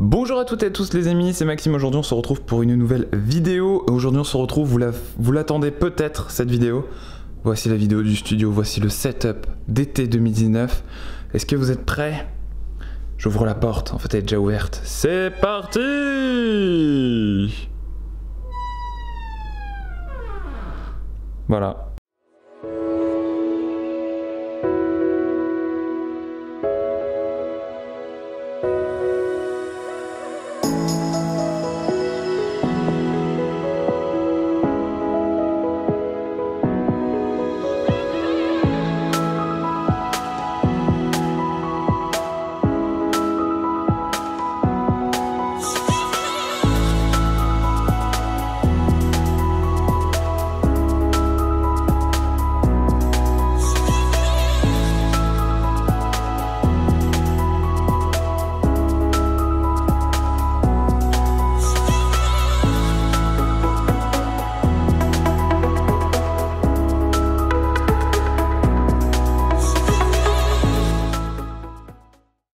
Bonjour à toutes et à tous les amis, c'est Maxime. Aujourd'hui on se retrouve pour une nouvelle vidéo. Aujourd'hui on se retrouve, vous l'attendez peut-être cette vidéo. Voici la vidéo du studio, voici le setup d'été 2019. Est-ce que vous êtes prêts? J'ouvre la porte, en fait elle est déjà ouverte. C'est parti! Voilà.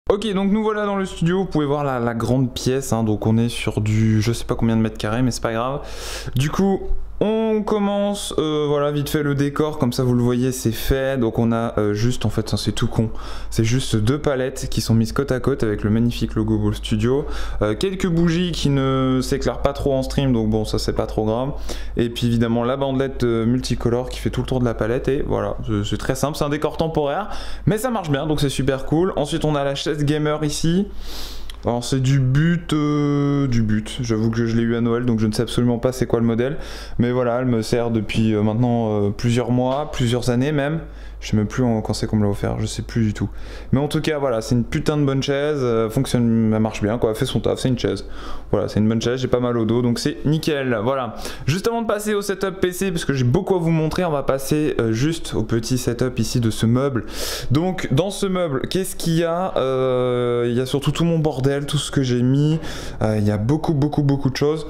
Ok, donc nous voilà dans le studio, vous pouvez voir la grande pièce, hein, donc on est sur du je sais pas combien de mètres carrés, mais c'est pas grave. Du coup, on commence, voilà, vite fait le décor, comme ça vous le voyez, c'est fait. Donc on a juste, en fait, c'est tout con, c'est juste deux palettes qui sont mises côte à côte avec le magnifique logo Ball Studio. Quelques bougies qui ne s'éclairent pas trop en stream, donc bon, ça c'est pas trop grave. Et puis évidemment la bandelette multicolore qui fait tout le tour de la palette, et voilà, c'est très simple, c'est un décor temporaire, mais ça marche bien, donc c'est super cool. Ensuite on a la chaise gamer ici. Alors c'est du but, j'avoue que je l'ai eu à Noël, donc je ne sais absolument pas c'est quoi le modèle, mais voilà, elle me sert depuis maintenant plusieurs mois, plusieurs années même. Je sais même plus quand c'est qu'on me l'a offert, je sais plus du tout. Mais en tout cas voilà, c'est une putain de bonne chaise, fonctionne, elle marche bien quoi, elle fait son taf, c'est une chaise. Voilà, c'est une bonne chaise, j'ai pas mal au dos, donc c'est nickel, voilà. Juste avant de passer au setup PC, parce que j'ai beaucoup à vous montrer, on va passer juste au petit setup ici de ce meuble. Donc dans ce meuble, qu'est-ce qu'il y a? Il y a surtout tout mon bordel, tout ce que j'ai mis, il y a beaucoup de choses.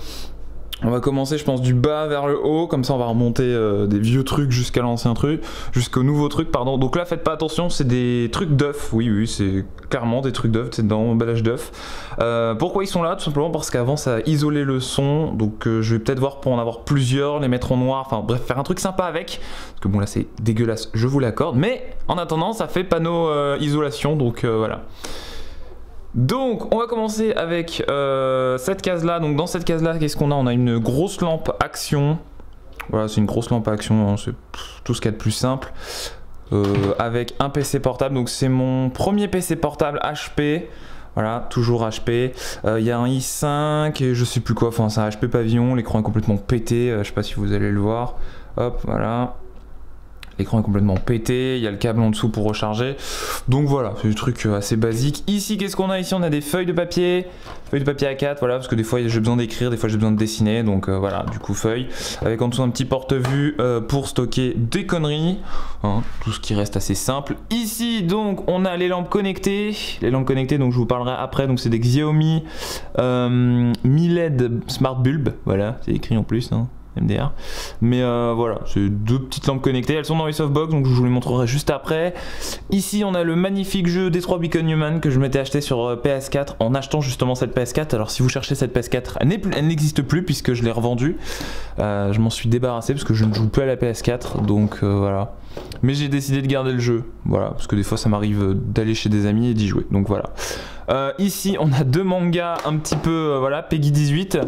On va commencer, je pense, du bas vers le haut, comme ça on va remonter des vieux trucs jusqu'à l'ancien truc, jusqu'au nouveau truc, pardon. Donc là, faites pas attention, c'est des trucs d'œufs, oui, c'est clairement des trucs d'œufs, c'est dans l'emballage d'œufs. Pourquoi ils sont là? Tout simplement parce qu'avant ça isolait le son, donc je vais peut-être voir pour en avoir plusieurs, les mettre en noir, enfin bref, faire un truc sympa avec. Parce que bon, là c'est dégueulasse, je vous l'accorde, mais en attendant, ça fait panneau isolation, donc voilà. Donc on va commencer avec cette case là. Donc dans cette case là, qu'est-ce qu'on a? On a une grosse lampe action. Voilà, c'est une grosse lampe action, hein, c'est tout ce qu'il y a de plus simple. Avec un PC portable, donc c'est mon premier PC portable HP. Voilà, toujours HP. Il y a un i5 et je sais plus quoi, enfin c'est un HP pavillon, l'écran est complètement pété, je sais pas si vous allez le voir. Hop, voilà. L'écran est complètement pété, il y a le câble en dessous pour recharger. Donc voilà, c'est des trucs assez basiques. Ici, qu'est-ce qu'on a ici? On a des feuilles de papier A4, voilà, parce que des fois j'ai besoin d'écrire, des fois j'ai besoin de dessiner, donc voilà, du coup feuilles. Avec en dessous un petit porte-vue pour stocker des conneries, hein, tout ce qui reste assez simple. Ici, donc, on a les lampes connectées. Les lampes connectées, donc je vous parlerai après, donc c'est des Xiaomi Mi LED Smart Bulb, voilà, c'est écrit en plus, hein. MDR, mais voilà, c'est deux petites lampes connectées, elles sont dans les softbox, donc je vous les montrerai juste après. Ici on a le magnifique jeu Detroit Become Human que je m'étais acheté sur PS4 en achetant justement cette PS4. Alors si vous cherchez cette PS4, elle n'existe plus puisque je l'ai revendue, je m'en suis débarrassé parce que je ne joue plus à la PS4, donc voilà. Mais j'ai décidé de garder le jeu, voilà, parce que des fois ça m'arrive d'aller chez des amis et d'y jouer, donc voilà. Ici on a deux mangas un petit peu, voilà, Peggy 18.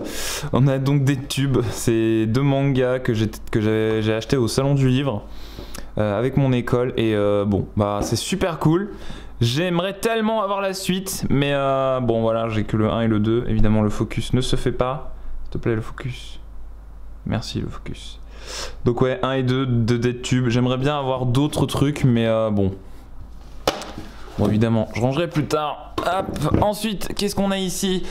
On a donc des tubes, c'est deux mangas que j'ai acheté au salon du livre avec mon école, et bon, bah c'est super cool. J'aimerais tellement avoir la suite, mais bon voilà, j'ai que le 1 et le 2, évidemment le focus ne se fait pas. S'il te plaît le focus, merci le focus. Donc ouais, 1 et 2 de Dead Tube, j'aimerais bien avoir d'autres trucs, mais bon. Bon évidemment, je rangerai plus tard. Hop. Ensuite, qu'est-ce qu'on a ici?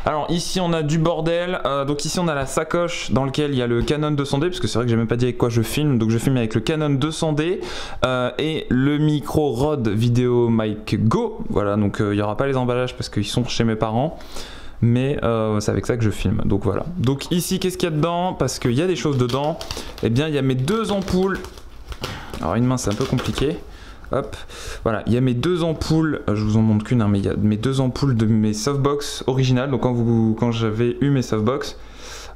Alors ici on a du bordel, donc ici on a la sacoche dans laquelle il y a le Canon 200D, parce que c'est vrai que j'ai même pas dit avec quoi je filme, donc je filme avec le Canon 200D et le micro Rode Video Mic Go, voilà, donc il n'y aura pas les emballages parce qu'ils sont chez mes parents. mais c'est avec ça que je filme, donc voilà. Donc ici, qu'est-ce qu'il y a dedans? Parce qu'il y a des choses dedans. Eh bien, il y a mes deux ampoules. Alors une main, c'est un peu compliqué. Hop, voilà, il y a mes deux ampoules, je vous en montre qu'une, hein, mais il y a mes deux ampoules de mes softbox originales. Donc quand j'avais eu mes softbox,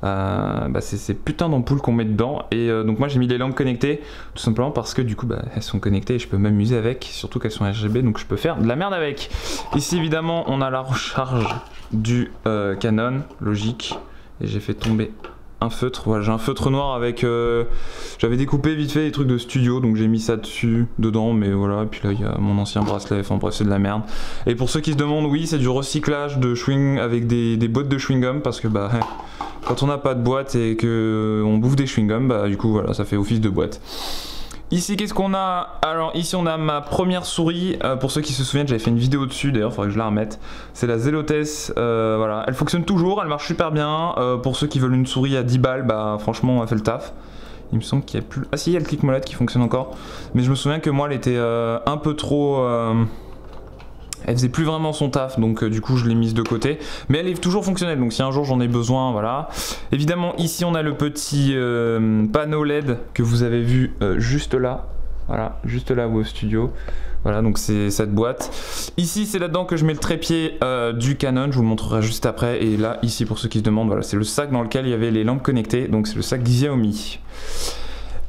bah c'est ces putains d'ampoules qu'on met dedans. Et donc moi j'ai mis les lampes connectées, tout simplement parce que du coup bah, elles sont connectées et je peux m'amuser avec, surtout qu'elles sont RGB, donc je peux faire de la merde avec. Ici évidemment on a la recharge du Canon, logique, et j'ai fait tomber un feutre. Voilà, j'ai un feutre noir avec j'avais découpé vite fait des trucs de studio, donc j'ai mis ça dessus dedans, mais voilà. Et puis là il y a mon ancien bracelet, enfin bref c'est de la merde. Et pour ceux qui se demandent, oui c'est du recyclage de chewing avec des boîtes de chewing gum, parce que bah quand on n'a pas de boîte et que on bouffe des chewing gum, bah du coup voilà, ça fait office de boîte. Ici qu'est-ce qu'on a? Alors ici on a ma première souris, pour ceux qui se souviennent j'avais fait une vidéo dessus, d'ailleurs il faudrait que je la remette. C'est la Zelotess, voilà, elle fonctionne toujours, elle marche super bien. Pour ceux qui veulent une souris à 10 balles, bah franchement elle fait le taf. Il me semble qu'il y a plus... Ah si, il y a le clic molette qui fonctionne encore. Mais je me souviens que moi elle était un peu trop... Elle faisait plus vraiment son taf, donc du coup je l'ai mise de côté. Mais elle est toujours fonctionnelle, donc si un jour j'en ai besoin, voilà. Évidemment ici on a le petit panneau LED que vous avez vu juste là. Voilà, juste là au studio. Voilà, donc c'est cette boîte. Ici c'est là-dedans que je mets le trépied du Canon, je vous le montrerai juste après. Et là, ici pour ceux qui se demandent, voilà, c'est le sac dans lequel il y avait les lampes connectées. Donc c'est le sac Xiaomi.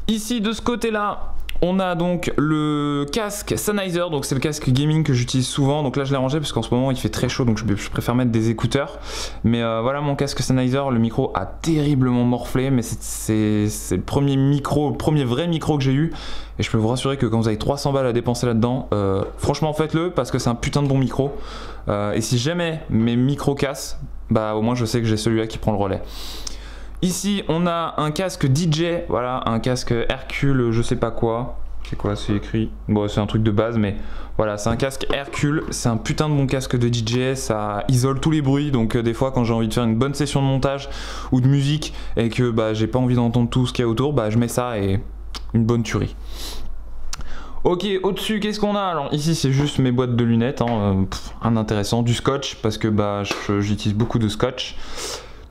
Ici de ce côté-là, on a donc le casque Sennheiser, donc c'est le casque gaming que j'utilise souvent. Donc là je l'ai rangé parce qu'en ce moment il fait très chaud, donc je préfère mettre des écouteurs. Mais voilà mon casque Sennheiser, le micro a terriblement morflé, mais c'est le premier micro, le premier vrai micro que j'ai eu. Et je peux vous rassurer que quand vous avez 300 balles à dépenser là-dedans, franchement faites-le parce que c'est un putain de bon micro. Et si jamais mes micros cassent, bah au moins je sais que j'ai celui-là qui prend le relais. Ici on a un casque DJ, voilà, un casque Hercule je sais pas quoi. C'est quoi, c'est écrit? Bon c'est un truc de base, mais voilà, c'est un casque Hercule, c'est un putain de bon casque de DJ, ça isole tous les bruits. Donc des fois quand j'ai envie de faire une bonne session de montage ou de musique et que bah, j'ai pas envie d'entendre tout ce qu'il y a autour, bah je mets ça et une bonne tuerie. Ok, au-dessus, qu'est-ce qu'on a? Alors ici c'est juste mes boîtes de lunettes, hein, rien d'intéressant, du scotch, parce que bah j'utilise beaucoup de scotch.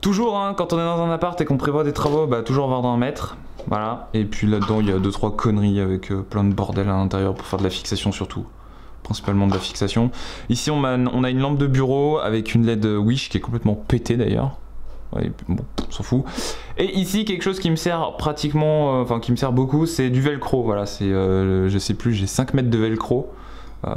Toujours, hein, quand on est dans un appart et qu'on prévoit des travaux, bah toujours avoir d'un mètre, voilà. Et puis là-dedans il y a 2-3 conneries avec plein de bordel à l'intérieur pour faire de la fixation surtout. Principalement de la fixation. Ici on a une lampe de bureau avec une LED Wish qui est complètement pétée d'ailleurs. Ouais, bon, on s'en fout. Et ici quelque chose qui me sert pratiquement, enfin qui me sert beaucoup, c'est du velcro. Voilà, c'est, je sais plus, j'ai 5 mètres de velcro.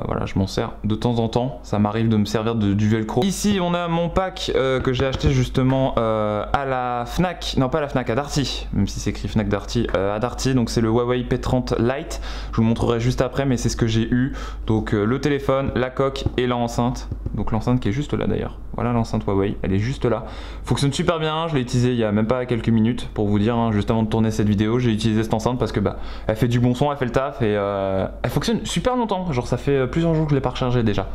Voilà, je m'en sers de temps en temps, ça m'arrive de me servir du velcro. Ici on a mon pack que j'ai acheté justement à la Fnac, non pas à la Fnac, à Darty, même si c'est écrit Fnac Darty, à Darty. Donc c'est le Huawei P30 Lite, je vous le montrerai juste après, mais c'est ce que j'ai eu. Donc le téléphone, la coque et l'enceinte. Donc l'enceinte qui est juste là d'ailleurs, voilà l'enceinte Huawei, elle est juste là. Fonctionne super bien, je l'ai utilisé il y a même pas quelques minutes pour vous dire, hein, juste avant de tourner cette vidéo, j'ai utilisé cette enceinte parce que bah elle fait du bon son, elle fait le taf et elle fonctionne super longtemps, genre ça fait plusieurs jours que je l'ai pas rechargé déjà.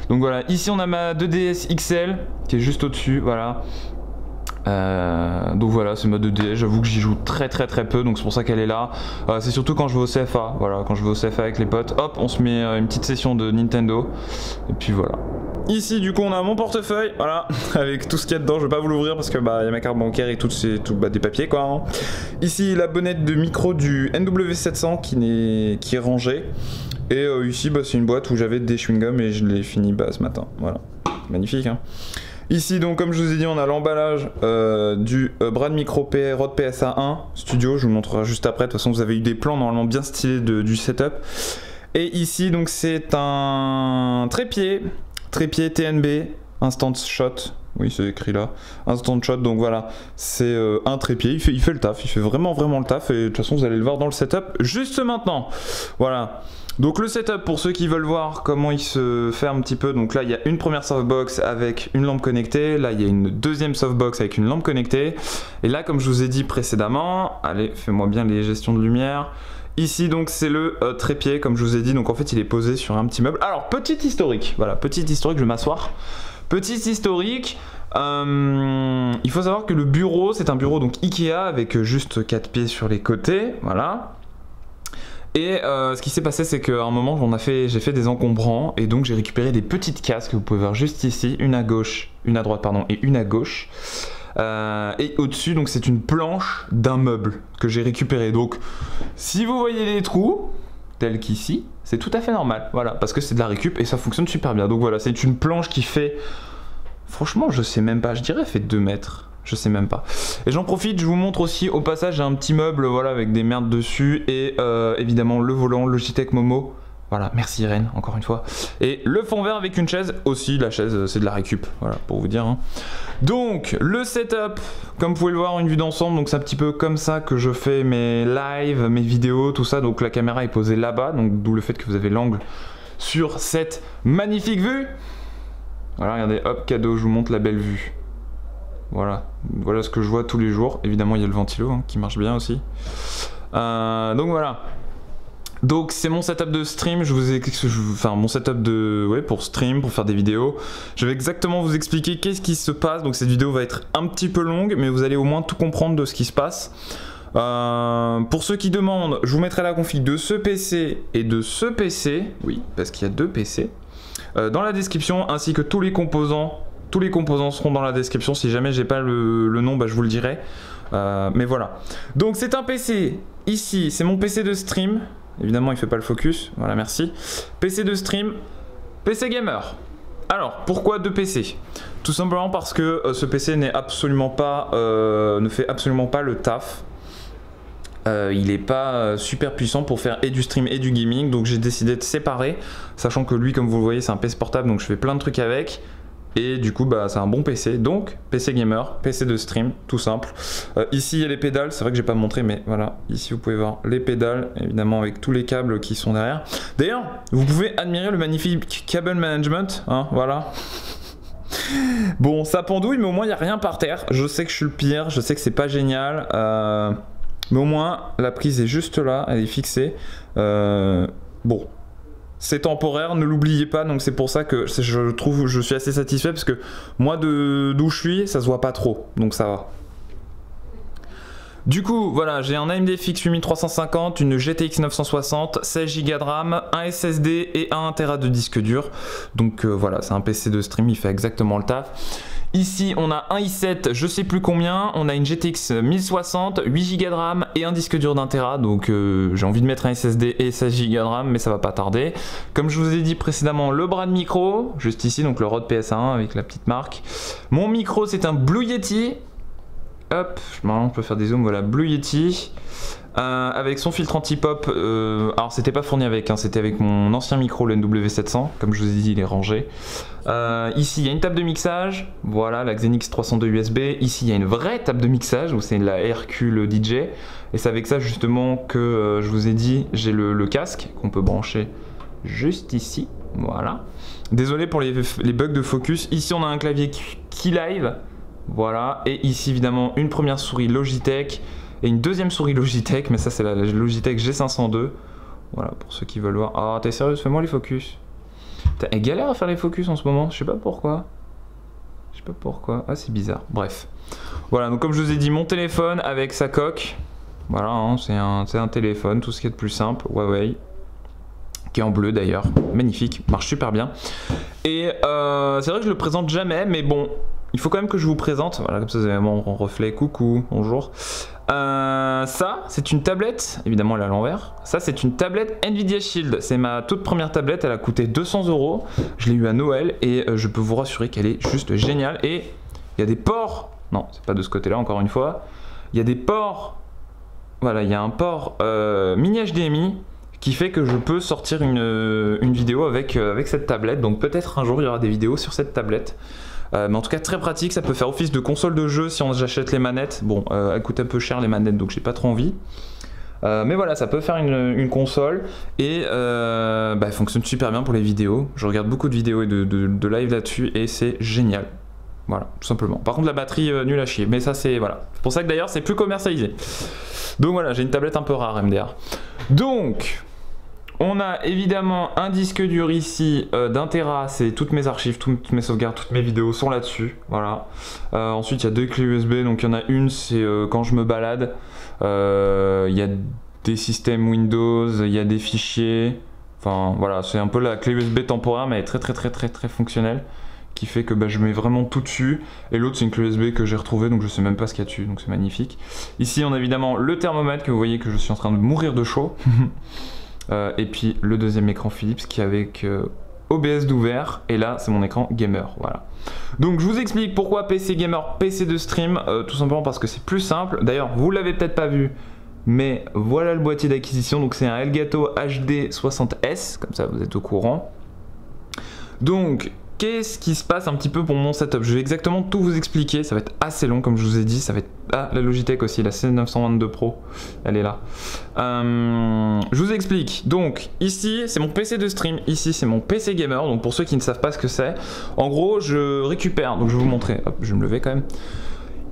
Donc voilà, ici on a ma 2DS XL qui est juste au-dessus, voilà. Donc voilà, c'est ma 2DS, j'avoue que j'y joue très peu, donc c'est pour ça qu'elle est là. C'est surtout quand je vais au CFA, voilà, quand je vais au CFA avec les potes, hop, on se met une petite session de Nintendo, et puis voilà. Ici du coup on a mon portefeuille, voilà, avec tout ce qu'il y a dedans, je vais pas vous l'ouvrir parce que bah il y a ma carte bancaire et tout des papiers quoi. Hein. Ici la bonnette de micro du NW700 qui est rangée. Et ici bah, c'est une boîte où j'avais des chewing-gums et je l'ai fini bah, ce matin, voilà, magnifique hein. Ici donc comme je vous ai dit on a l'emballage du Brad Micro Rode PSA1 Studio, je vous le montrerai juste après, de toute façon vous avez eu des plans normalement bien stylés du setup. Et ici donc c'est un trépied TNB Instant Shot, oui c'est écrit là, Instant Shot, donc voilà, c'est un trépied, il fait le taf, il fait vraiment le taf, et de toute façon vous allez le voir dans le setup juste maintenant, voilà. Donc le setup pour ceux qui veulent voir comment il se fait un petit peu, donc là il y a une première softbox avec une lampe connectée, là il y a une deuxième softbox avec une lampe connectée, et là comme je vous ai dit précédemment, allez fais-moi bien les gestions de lumière. Ici donc c'est le trépied comme je vous ai dit, donc en fait il est posé sur un petit meuble. Alors petit historique, voilà, petit historique, je vais m'asseoir. Petit historique, il faut savoir que le bureau c'est un bureau donc Ikea avec juste 4 pieds sur les côtés, voilà. Et ce qui s'est passé c'est qu'à un moment j'ai fait des encombrants et donc j'ai récupéré des petites cases que vous pouvez voir juste ici, une à gauche, une à droite pardon et une à gauche. Et au-dessus donc c'est une planche d'un meuble que j'ai récupéré. Donc si vous voyez les trous tels qu'ici, c'est tout à fait normal, voilà, parce que c'est de la récup et ça fonctionne super bien. Donc voilà, c'est une planche qui fait, franchement je sais même pas, je dirais elle fait 2 mètres, je sais même pas. Et j'en profite, je vous montre aussi au passage, j'ai un petit meuble, voilà, avec des merdes dessus et évidemment le volant Logitech Momo. Voilà, merci Irène, encore une fois. Et le fond vert avec une chaise, aussi la chaise c'est de la récup, voilà, pour vous dire. Hein. Donc, le setup, comme vous pouvez le voir, une vue d'ensemble, donc c'est un petit peu comme ça que je fais mes lives, mes vidéos, tout ça. Donc la caméra est posée là-bas, donc d'où le fait que vous avez l'angle sur cette magnifique vue. Voilà, regardez, hop, cadeau, je vous montre la belle vue. Voilà, voilà ce que je vois tous les jours. Évidemment, il y a le ventilo hein, qui marche bien aussi. Donc voilà. Donc c'est mon setup de stream, enfin mon setup de pour stream, pour faire des vidéos. Je vais exactement vous expliquer qu'est-ce qui se passe. Donc cette vidéo va être un petit peu longue, mais vous allez au moins tout comprendre de ce qui se passe. Pour ceux qui demandent, je vous mettrai la config de ce PC et de ce PC, oui, parce qu'il y a 2 PC, dans la description, ainsi que tous les composants. Tous les composants seront dans la description. Si jamais j'ai pas le nom, bah, je vous le dirai. Mais voilà. Donc c'est un PC. Ici, c'est mon PC de stream. Évidemment, il fait pas le focus. Voilà, merci. PC de stream, PC gamer. Alors, pourquoi 2 PC? Tout simplement parce que ce PC n'est absolument pas, ne fait absolument pas le taf. Il n'est pas super puissant pour faire et du stream et du gaming. Donc j'ai décidé de séparer. Sachant que lui, comme vous le voyez, c'est un PC portable. Donc je fais plein de trucs avec. Et du coup bah c'est un bon PC, donc PC gamer, PC de stream, tout simple. Ici il y a les pédales, c'est vrai que j'ai pas montré mais voilà, ici vous pouvez voir les pédales, évidemment avec tous les câbles qui sont derrière. D'ailleurs, vous pouvez admirer le magnifique cable management, hein, voilà. Bon, ça pendouille mais au moins il n'y a rien par terre, je sais que je suis le pire, je sais que c'est pas génial, mais au moins la prise est juste là, elle est fixée. Bon. C'est temporaire, ne l'oubliez pas, donc c'est pour ça que je suis assez satisfait parce que moi d'où je suis, ça se voit pas trop, donc ça va. Du coup, voilà, j'ai un AMD FX 8350, une GTX 960, 16 Go de RAM, un SSD et 1 Tera de disque dur. Donc voilà, c'est un PC de stream, il fait exactement le taf. Ici, on a un i7, je sais plus combien, on a une GTX 1060, 8 Go de RAM et un disque dur d'1 Tera. Donc j'ai envie de mettre un SSD et 16 Go de RAM, mais ça va pas tarder. Comme je vous ai dit précédemment, le bras de micro, juste ici, donc le Rode PS1 avec la petite marque. Mon micro, c'est un Blue Yeti. Hop, maintenant on peut faire des zooms, voilà, Blue Yeti. Avec son filtre anti-pop, alors c'était pas fourni avec, hein, c'était avec mon ancien micro, le NW700, comme je vous ai dit, il est rangé. Ici il y a une table de mixage, voilà, la Xenix 302 USB. Ici il y a une vraie table de mixage, où c'est la Hercule DJ. Et c'est avec ça justement que je vous ai dit, j'ai le casque qu'on peut brancher juste ici, voilà. Désolé pour les bugs de focus. Ici on a un clavier Keylive. Voilà, et ici évidemment une première souris Logitech et une deuxième souris Logitech, mais ça c'est la Logitech G502. Voilà, pour ceux qui veulent voir. Ah, t'es sérieuse, fais-moi les focus. Elle galère à faire les focus en ce moment, je sais pas pourquoi. Je sais pas pourquoi, ah c'est bizarre, bref. Voilà, donc comme je vous ai dit, mon téléphone avec sa coque. Voilà, hein, c'est un téléphone, tout ce qui est de plus simple, Huawei. Qui est en bleu d'ailleurs, magnifique, marche super bien. Et c'est vrai que je le présente jamais, mais bon... Il faut quand même que je vous présente, voilà, comme ça vous avez mon reflet, coucou, bonjour. Ça, c'est une tablette, évidemment elle est à l'envers. Ça, c'est une tablette Nvidia Shield. C'est ma toute première tablette, elle a coûté 200 €. Je l'ai eu à Noël et je peux vous rassurer qu'elle est juste géniale. Et il y a des ports, non, c'est pas de ce côté-là, encore une fois. Il y a des ports, voilà, il y a un port mini HDMI qui fait que je peux sortir une vidéo avec cette tablette. Donc peut-être un jour il y aura des vidéos sur cette tablette. Mais en tout cas très pratique, ça peut faire office de console de jeu si on achète les manettes. Bon, elles coûtent un peu cher les manettes, donc j'ai pas trop envie. Mais voilà, ça peut faire une console et elle fonctionne super bien pour les vidéos. Je regarde beaucoup de vidéos et de live là-dessus et c'est génial. Voilà, tout simplement. Par contre la batterie nulle à chier, mais ça c'est voilà. C'est pour ça que d'ailleurs c'est plus commercialisé. Donc voilà, j'ai une tablette un peu rare MDR. Donc... On a évidemment un disque dur ici d'1 Tera, c'est toutes mes archives, toutes mes sauvegardes, toutes mes vidéos sont là-dessus, voilà. Ensuite il y a 2 clés USB, donc il y en a une c'est quand je me balade, il y a des systèmes Windows, il y a des fichiers, enfin voilà, c'est un peu la clé USB temporaire mais elle est très fonctionnelle, qui fait que je mets vraiment tout dessus. Et l'autre c'est une clé USB que j'ai retrouvée, donc je sais même pas ce qu'il y a dessus, donc c'est magnifique. Ici on a évidemment le thermomètre que vous voyez que je suis en train de mourir de chaud. Et puis le deuxième écran Philips qui est avec OBS d'ouvert. Et là, c'est mon écran gamer. Voilà. Donc je vous explique pourquoi PC gamer, PC de stream. Tout simplement parce que c'est plus simple. D'ailleurs, vous l'avez peut-être pas vu, mais voilà le boîtier d'acquisition. Donc c'est un Elgato HD 60S, comme ça vous êtes au courant. Donc qu'est-ce qui se passe un petit peu pour mon setup? Je vais exactement tout vous expliquer, ça va être assez long comme je vous ai dit, ça va être... Ah, la Logitech aussi, la C922 Pro, elle est là. Je vous explique, donc ici c'est mon PC de stream, ici c'est mon PC gamer, donc pour ceux qui ne savent pas ce que c'est, en gros je récupère, donc je vais vous montrer, hop, je vais me lever quand même.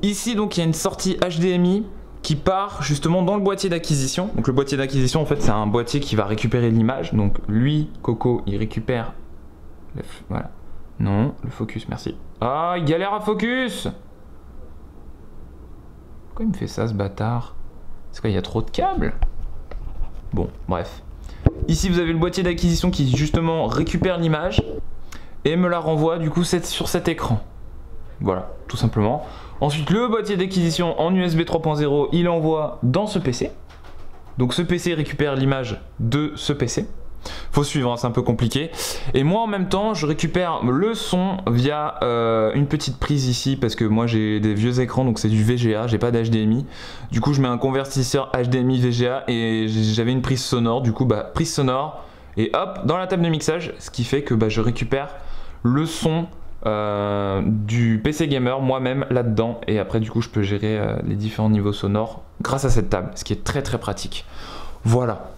Ici donc il y a une sortie HDMI qui part justement dans le boîtier d'acquisition, donc le boîtier d'acquisition en fait c'est un boîtier qui va récupérer l'image, donc lui, Coco, il récupère... Voilà. Non, le focus, merci. Ah, il galère à focus! Pourquoi il me fait ça, ce bâtard? C'est quoi, il y a trop de câbles? Bon, bref. Ici, vous avez le boîtier d'acquisition qui, justement, récupère l'image et me la renvoie, du coup, sur cet écran. Voilà, tout simplement. Ensuite, le boîtier d'acquisition en USB 3.0, il envoie dans ce PC. Donc, ce PC récupère l'image de ce PC. Faut suivre, hein, c'est un peu compliqué. Et moi en même temps je récupère le son via une petite prise ici, parce que moi j'ai des vieux écrans donc c'est du VGA, j'ai pas d'HDMI. Du coup je mets un convertisseur HDMI VGA et j'avais une prise sonore, du coup bah prise sonore et hop dans la table de mixage, ce qui fait que bah, je récupère le son du PC gamer moi-même là-dedans, et après du coup je peux gérer les différents niveaux sonores grâce à cette table, ce qui est très très pratique. Voilà.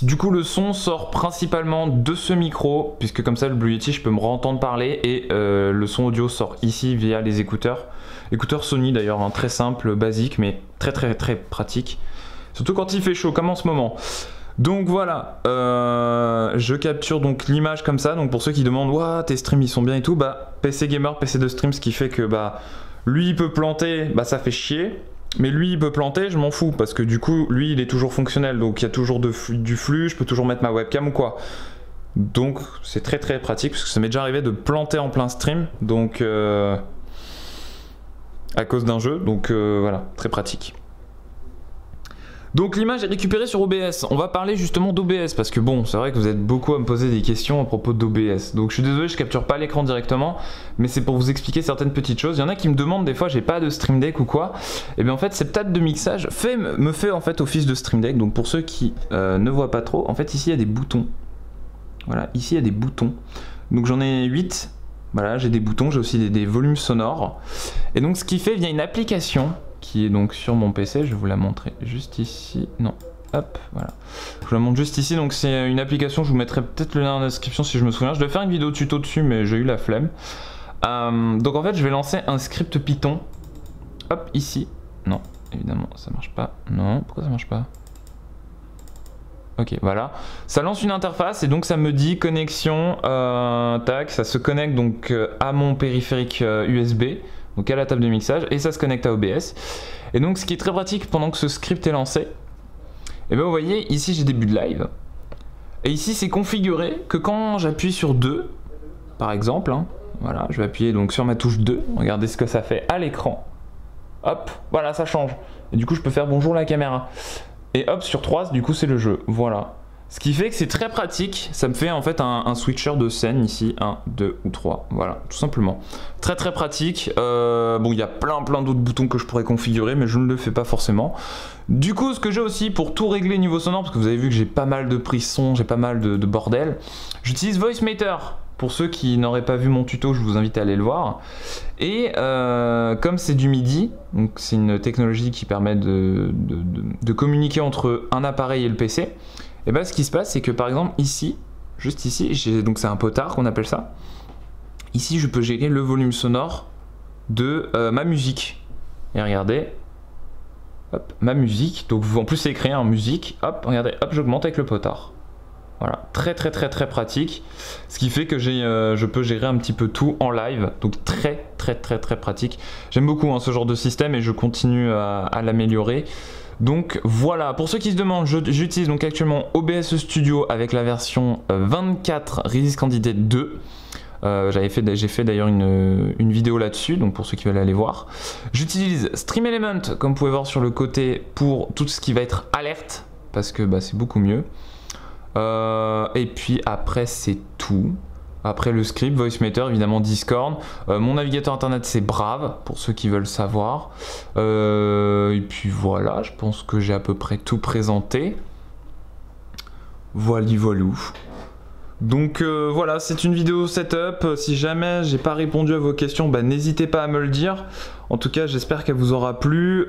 Du coup le son sort principalement de ce micro, puisque comme ça le Blue Yeti je peux me entendre parler, et le son audio sort ici via les écouteurs. Écouteurs Sony d'ailleurs, hein, très simple, basique, mais très très très pratique. Surtout quand il fait chaud, comme en ce moment. Donc voilà, je capture donc l'image comme ça, donc pour ceux qui demandent « Ouah, tes streams ils sont bien et tout », bah PC gamer, PC de stream, ce qui fait que bah lui il peut planter, bah ça fait chier. Mais lui il peut planter, je m'en fous, parce que du coup lui il est toujours fonctionnel, donc il y a toujours du flux, je peux toujours mettre ma webcam ou quoi. Donc c'est très très pratique, parce que ça m'est déjà arrivé de planter en plein stream, donc à cause d'un jeu, donc voilà, très pratique. Donc l'image est récupérée sur OBS. On va parler justement d'OBS parce que bon, c'est vrai que vous êtes beaucoup à me poser des questions à propos d'OBS. Donc je suis désolé, je capture pas l'écran directement, mais c'est pour vous expliquer certaines petites choses. Il y en a qui me demandent des fois, j'ai pas de Stream Deck ou quoi. Et bien en fait, cette table de mixage me fait en fait office de Stream Deck. Donc pour ceux qui ne voient pas trop, en fait ici il y a des boutons. Voilà, ici il y a des boutons. Donc j'en ai 8. Voilà, j'ai des boutons, j'ai aussi des volumes sonores. Et donc ce qui fait via une application qui est donc sur mon PC, je vais vous la montrer juste ici, non, hop, voilà. Je vous la montre juste ici, donc c'est une application, je vous mettrai peut-être le lien dans la description si je me souviens. Je devais faire une vidéo tuto dessus, mais j'ai eu la flemme. Donc en fait, je vais lancer un script Python, hop, ici. Non, évidemment, ça marche pas. Non, pourquoi ça marche pas? Ok, voilà. Ça lance une interface et donc ça me dit connexion, tac, ça se connecte donc à mon périphérique USB. Donc à la table de mixage, et ça se connecte à OBS. Et donc ce qui est très pratique pendant que ce script est lancé, et bien vous voyez ici j'ai début de live, et ici c'est configuré que quand j'appuie sur 2 par exemple, hein, voilà, je vais appuyer donc sur ma touche 2, regardez ce que ça fait à l'écran, hop, voilà, ça change, et du coup je peux faire bonjour la caméra, et hop sur 3 du coup c'est le jeu, voilà. Ce qui fait que c'est très pratique, ça me fait en fait un switcher de scène ici, 1, 2 ou 3, voilà, tout simplement. Très très pratique, bon il y a plein d'autres boutons que je pourrais configurer, mais je ne le fais pas forcément. Du coup ce que j'ai aussi pour tout régler niveau sonore, parce que vous avez vu que j'ai pas mal de prises son, j'ai pas mal de bordel, j'utilise VoiceMeter. Pour ceux qui n'auraient pas vu mon tuto, je vous invite à aller le voir. Et comme c'est du MIDI, donc c'est une technologie qui permet de communiquer entre un appareil et le PC, et bien ce qui se passe c'est que par exemple ici, juste ici, donc c'est un potard qu'on appelle ça. Ici je peux gérer le volume sonore de ma musique. Et regardez, hop, ma musique, donc en plus c'est écrit en musique, hop, regardez, hop, j'augmente avec le potard. Voilà, très pratique, ce qui fait que je peux gérer un petit peu tout en live, donc très pratique. J'aime beaucoup hein, ce genre de système et je continue à l'améliorer. Donc voilà, pour ceux qui se demandent, j'utilise donc actuellement OBS Studio avec la version 24 Release Candidate 2. J'ai fait d'ailleurs une vidéo là-dessus, donc pour ceux qui veulent aller voir. J'utilise Stream Element, comme vous pouvez voir sur le côté, pour tout ce qui va être alerte, parce que bah, c'est beaucoup mieux. Et puis après c'est tout. Après le script, VoiceMeter, évidemment Discord. Mon navigateur internet c'est Brave, pour ceux qui veulent savoir. Et puis voilà, je pense que j'ai à peu près tout présenté. Voilou. Donc voilà, c'est une vidéo setup. Si jamais j'ai pas répondu à vos questions, bah, n'hésitez pas à me le dire. En tout cas, j'espère qu'elle vous aura plu.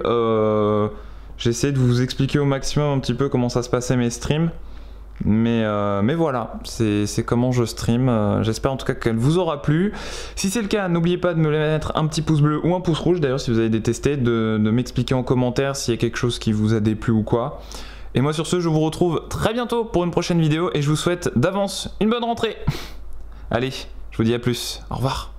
J'ai essayé de vous expliquer au maximum un petit peu comment ça se passait mes streams. Mais voilà, c'est comment je stream. J'espère en tout cas qu'elle vous aura plu. Si c'est le cas, n'oubliez pas de me mettre un petit pouce bleu ou un pouce rouge. D'ailleurs, si vous avez détesté, de m'expliquer en commentaire s'il y a quelque chose qui vous a déplu ou quoi. Et moi sur ce, je vous retrouve très bientôt pour une prochaine vidéo et je vous souhaite d'avance une bonne rentrée. Allez, je vous dis à plus. Au revoir.